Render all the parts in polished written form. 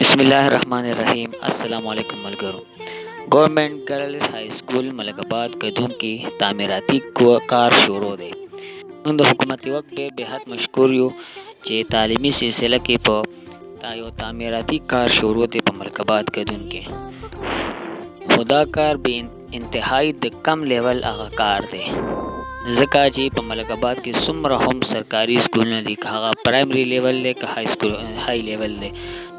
बिस्मिल्लाहिर्रहमानिर्रहीम। अस्सलाम वालेकुम मलगरो। Government girls high school Malkabad कदूम की तामीराती कार शुरू दे موږ د حکومتي وخت ډېر بېحد مشکور یو چې تعلیمي سلسله کې په یو تعمیراتي کار شروع دی په مرکبات کدون کې. خو دا کار به انتهایی د کم لیول هغه کار دی، ځکه چې په مرکبات کې څومره هم سرکاري سکولونه دي، که هغه پرایمري لیول دی که های لیول دی،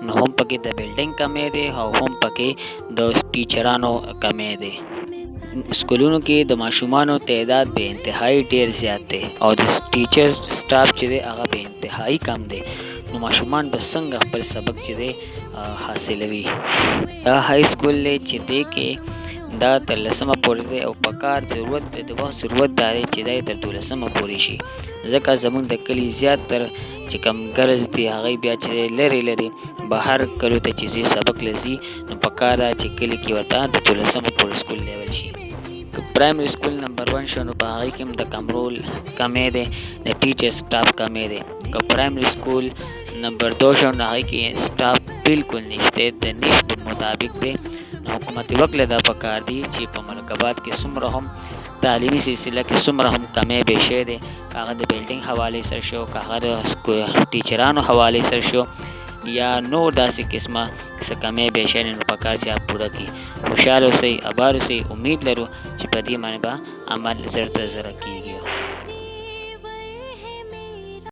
نو هم پکې د بیلډینګ کمی دی او هم پکې د ټیچرانو کمی دی. سکولونو کې د ماشومانو تعداد به انتهایی ډیر زیات دی او د ټیچر سټاف چې دی هغه به انتهایی کم دی، نو ماشومان به څنګه خپل سبق چې دی حاصلوي. دا های سکول دی چې دی کې دا تر 10مه پورې دی او په کار ضرورت دی، د وخت ضرورت دا دی چې دی تر 12مه پورې شي، ځکه زموږ د کلي زیات تر چې کم ګرز دی هغه بیا چې لري بهر کلو ته چې سبق لځي، نو په کار دا چې کلي کې ورته د 12مه پورې سکول لیول شي. پرایمري سکول نمبر 1 شو نو په هغې کې هم د کمرول کمی دی، د ټیچر سټاف کمی دی. که پرایمري سکول نمبر 2 شو نو هغې کې سټاف بالکل نشته، د نیش په مطابق دی. نو حکومتي وکړه دا پکار دی چې په مرکبات کې څومره هم تعلیمي سلسله کې څومره هم کمی به شی دی، که هغه د بیلډینګ حوالې سره شو، که هغه د ټیچرانو حوالې سره شو، یا نور داسې قسمه څه کمی به شی نو پکار چې آپ پوره کړي. خوشحال اوسئ، آباد اوسئ. امید لرو چې په دې باندې به عمل زر تر زره کیږي.